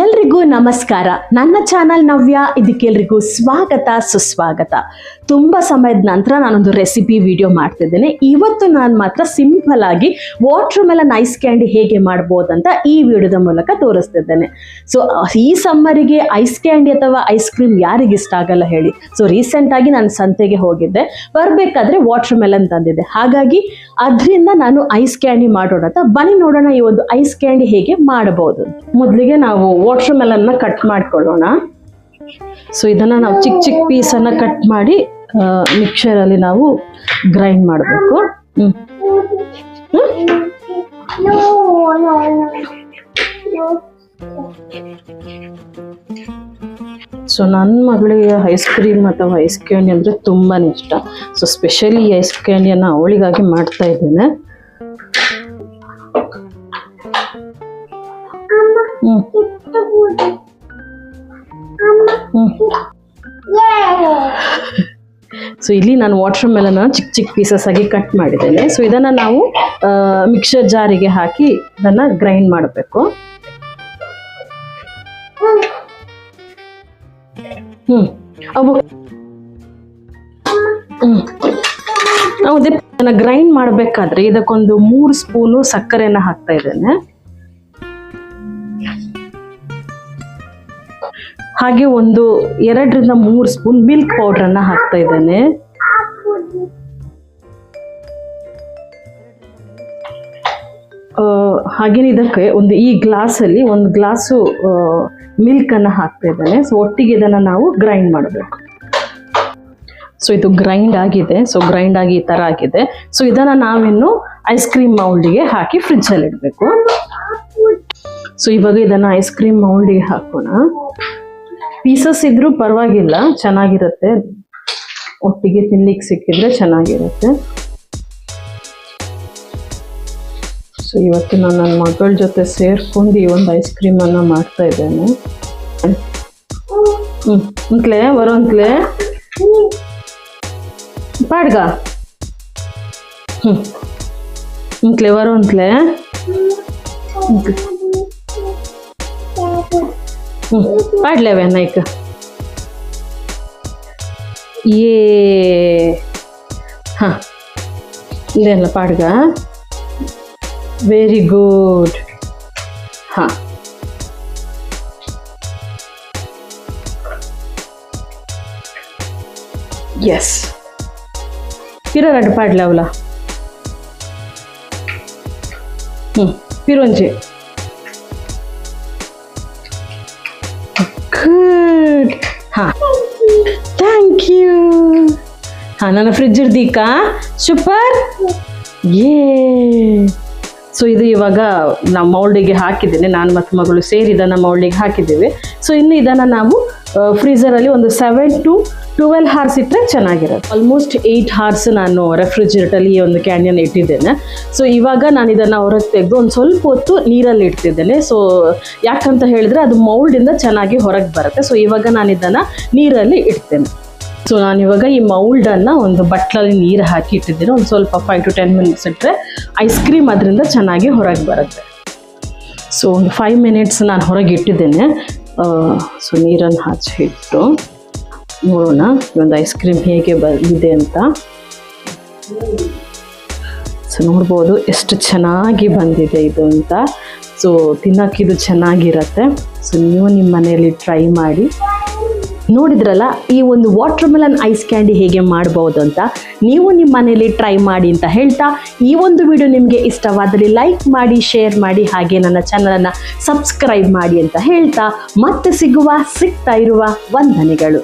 ಎಲ್ರಿಗೂ ನಮಸ್ಕಾರ. ನನ್ನ ಚಾನಲ್ ನವ್ಯ, ಇದಕ್ಕೆಲ್ರಿಗೂ ಸ್ವಾಗತ ಸುಸ್ವಾಗತ. ತುಂಬ ಸಮಯದ ನಂತರ ನಾನೊಂದು ರೆಸಿಪಿ ವಿಡಿಯೋ ಮಾಡ್ತಿದ್ದೇನೆ. ಇವತ್ತು ನಾನು ಮಾತ್ರ ಸಿಂಪಲ್ ಆಗಿ ವಾಟರ್ ಮೆಲನ್ ಐಸ್ ಕ್ಯಾಂಡಿ ಹೇಗೆ ಮಾಡ್ಬೋದಂತ ಈ ವಿಡಿಯೋದ ಮೂಲಕ ತೋರಿಸ್ತಿದ್ದೇನೆ. ಸೊ ಈ ಸಮ್ಮರಿಗೆ ಐಸ್ ಕ್ಯಾಂಡಿ ಅಥವಾ ಐಸ್ ಕ್ರೀಮ್ ಯಾರಿಗೆ ಇಷ್ಟ ಆಗಲ್ಲ ಹೇಳಿ. ಸೊ ರೀಸೆಂಟಾಗಿ ನಾನು ಸಂತೆಗೆ ಹೋಗಿದ್ದೆ, ಬರಬೇಕಾದ್ರೆ ವಾಟರ್ ಮೆಲನ್ ತಂದಿದ್ದೆ. ಹಾಗಾಗಿ ಅದರಿಂದ ನಾನು ಐಸ್ ಕ್ಯಾಂಡಿ ಮಾಡೋಣ ಅಂತ ಬನ್ನಿ ನೋಡೋಣ ಈ ಒಂದು ಐಸ್ ಕ್ಯಾಂಡಿ ಹೇಗೆ ಮಾಡಬಹುದು. ಮೊದಲಿಗೆ ನಾವು ವಾಟರ್ ಮೆಲನ್ನ ಕಟ್ ಮಾಡ್ಕೊಳ್ಳೋಣ. ಸೊ ಇದನ್ನ ನಾವು ಚಿಕ್ಕ ಚಿಕ್ಕ ಪೀಸನ್ನು ಕಟ್ ಮಾಡಿ ಮಿಕ್ಸರಲ್ಲಿ ನಾವು ಗ್ರೈಂಡ್ ಮಾಡಬೇಕು. ಸೊ ನನ್ನ ಮಗಳಿಗೆ ಐಸ್ ಕ್ರೀಮ್ ಅಥವಾ ಐಸ್ ಕ್ಯಾಂಡಿ ಅಂದರೆ ತುಂಬಾ ಇಷ್ಟ. ಸೊ ಸ್ಪೆಷಲಿ ಈ ಐಸ್ ಕ್ಯಾಂಡಿಯನ್ನು ಅವಳಿಗಾಗಿ ಮಾಡ್ತಾ ಇದ್ದೇನೆ. ಸೊ ಇಲ್ಲಿ ನಾನು ವಾಟರ್ ಮೆಲನ್ ಚಿಕ್ಕ ಚಿಕ್ಕ ಪೀಸಸ್ ಆಗಿ ಕಟ್ ಮಾಡಿದ್ದೇನೆ. ಸೊ ಇದನ್ನ ನಾವು ಮಿಕ್ಸರ್ ಜಾರಿಗೆ ಹಾಕಿ ಇದನ್ನ ಗ್ರೈಂಡ್ ಮಾಡಬೇಕು. ಅದೇ ಗ್ರೈಂಡ್ ಮಾಡಬೇಕಾದ್ರೆ ಇದಕ್ಕೊಂದು 3 ಸ್ಪೂನು ಸಕ್ಕರೆಯನ್ನು ಹಾಕ್ತಾ ಇದ್ದೇನೆ. ಹಾಗೆ ಒಂದು 2 ರಿಂದ 3 ಸ್ಪೂನ್ ಮಿಲ್ಕ್ ಪೌಡರನ್ನು ಹಾಕ್ತಾ ಇದ್ದೇನೆ. ಹಾಗೇನೆ ಇದಕ್ಕೆ ಈ ಗ್ಲಾಸಲ್ಲಿ 1 ಗ್ಲಾಸು ಮಿಲ್ಕನ್ನು ಹಾಕ್ತಾ ಇದ್ದೇನೆ. ಸೊ ಒಟ್ಟಿಗೆ ಇದನ್ನು ನಾವು ಗ್ರೈಂಡ್ ಮಾಡಬೇಕು. ಸೊ ಇದು ಗ್ರೈಂಡ್ ಆಗಿದೆ. ಸೊ ಗ್ರೈಂಡ್ ಆಗಿ ಈ ಥರ ಆಗಿದೆ. ಸೊ ಇದನ್ನು ನಾವಿನ್ನು ಐಸ್ ಕ್ರೀಮ್ ಮೌಲ್ಡಿಗೆ ಹಾಕಿ ಫ್ರಿಜ್ಜಲ್ಲಿ ಇಡಬೇಕು. ಸೊ ಇವಾಗ ಇದನ್ನು ಐಸ್ ಕ್ರೀಮ್ ಮೌಲ್ಡಿಗೆ ಹಾಕೋಣ. ಪೀಸಸ್ ಇದ್ರೂ ಪರವಾಗಿಲ್ಲ, ಚೆನ್ನಾಗಿರುತ್ತೆ. ಒಟ್ಟಿಗೆ ತಿನ್ಲಿಕ್ಕೆ ಸಿಕ್ಕಿದ್ರೆ ಚೆನ್ನಾಗಿರುತ್ತೆ. ಸೊ ಇವತ್ತು ನಾನು ನನ್ನ ಮಗಳ ಜೊತೆ ಸೇರ್ಕೊಂಡು ಈ ಒಂದು ಐಸ್ ಕ್ರೀಮನ್ನು ಮಾಡ್ತಾ ಇದ್ದೇನೆ. ಅಂತಲೇ ಬರೋಂತಲೇ ಪಾಡ್ಗ ಅಂತಲೇ ಬರೋಂತಲೇ ಪಾಡ್ಲೇವೆ ನೈಕ್ ಹಾ ಇದೆಲ್ಲ ಪಾಡ್ಗ. Very good. ಹಾ ಎಸ್ ಪಿರಗಡ್ಡು ಪಾಡ್ಲೆ ಅವಲ ಪಿರೋಂಜಿ. ಗುಡ್. ಹಾಂ ಥ್ಯಾಂಕ್ ಯು. ಹಾಂ ನನ್ನ ಫ್ರಿಜ್ ಇರ್ದೀಕಾ ಸೂಪರ್. ಸೊ ಇದು ಇವಾಗ ನಾವು ಮೌಲ್ಡಿಗೆ ಹಾಕಿದ್ದೇನೆ. ನಾನು ಮತ್ತು ಮಗಳು ಸೇರಿ ಇದನ್ನು ಮೌಲ್ಡಿಗೆ ಹಾಕಿದ್ದೇವೆ. ಸೊ ಇನ್ನು ಇದನ್ನು ನಾವು ಫ್ರೀಝರಲ್ಲಿ ಒಂದು 7 to 12 hours ಇಟ್ಟರೆ ಚೆನ್ನಾಗಿರುತ್ತೆ. ಆಲ್ಮೋಸ್ಟ್ 8 hours ನಾನು ರೆಫ್ರಿಜಿರೇಟಲ್ಲಿ ಈ ಒಂದು ಕ್ಯಾಂಡಿಯನ್ನು ಇಟ್ಟಿದ್ದೇನೆ. ಸೊ ಇವಾಗ ನಾನು ಇದನ್ನು ಹೊರಗೆ ತೆಗೆದು ಒಂದು ಸ್ವಲ್ಪ ಹೊತ್ತು ನೀರಲ್ಲಿ ಇಡ್ತಿದ್ದೇನೆ. ಸೊ ಯಾಕಂತ ಹೇಳಿದ್ರೆ ಅದು ಮೌಲ್ಡಿಂದ ಚೆನ್ನಾಗಿ ಹೊರಗೆ ಬರುತ್ತೆ. ಸೊ ಇವಾಗ ನಾನು ಇದನ್ನು ನೀರಲ್ಲಿ ಇಡ್ತೇನೆ. ಸೊ ನಾನಿವಾಗ ಈ ಮೌಲ್ಡನ್ನು ಒಂದು ಬಟ್ಲಲ್ಲಿ ನೀರು ಹಾಕಿ ಇಟ್ಟಿದ್ದೇನೆ. ಒಂದು ಸ್ವಲ್ಪ 5 to 10 minutes ಇಟ್ಟರೆ ಐಸ್ ಕ್ರೀಮ್ ಅದರಿಂದ ಚೆನ್ನಾಗಿ ಹೊರಗೆ ಬರುತ್ತೆ. ಸೊ ಒಂದು 5 minutes ನಾನು ಹೊರಗೆ ಇಟ್ಟಿದ್ದೇನೆ. ಸೊ ನೀರನ್ನು ಹಚ್ಚಿಟ್ಟು ನೋಡೋಣ ಈ ಒಂದು ಐಸ್ ಕ್ರೀಮ್ ಹೇಗೆ ಬಂದಿದೆ ಅಂತ. ಸೊ ನೋಡ್ಬೋದು ಎಷ್ಟು ಚೆನ್ನಾಗಿ ಬಂದಿದೆ ಇದು ಅಂತ. ಸೊ ತಿನ್ನೋಕ್ಕಿದು ಚೆನ್ನಾಗಿರುತ್ತೆ. ಸೊ ನೀವು ನಿಮ್ಮ ಮನೆಯಲ್ಲಿ ಟ್ರೈ ಮಾಡಿ. ನೋಡಿದ್ರಲ್ಲ ಈ ಒಂದು ವಾಟರ್ ಮೆಲನ್ ಐಸ್ ಕ್ಯಾಂಡಿ ಹೇಗೆ ಮಾಡ್ಬೋದು ಅಂತ. ನೀವು ನಿಮ್ಮ ಮನೆಯಲ್ಲಿ ಟ್ರೈ ಮಾಡಿ ಅಂತ ಹೇಳ್ತಾ, ಈ ಒಂದು ವಿಡಿಯೋ ನಿಮಗೆ ಇಷ್ಟವಾದಲ್ಲಿ ಲೈಕ್ ಮಾಡಿ, ಶೇರ್ ಮಾಡಿ, ಹಾಗೆ ನನ್ನ ಚಾನಲನ್ನು ಸಬ್ಸ್ಕ್ರೈಬ್ ಮಾಡಿ ಅಂತ ಹೇಳ್ತಾ ಮತ್ತೆ ಸಿಗ್ತಾ ಇರುವ ವಂದನೆಗಳು.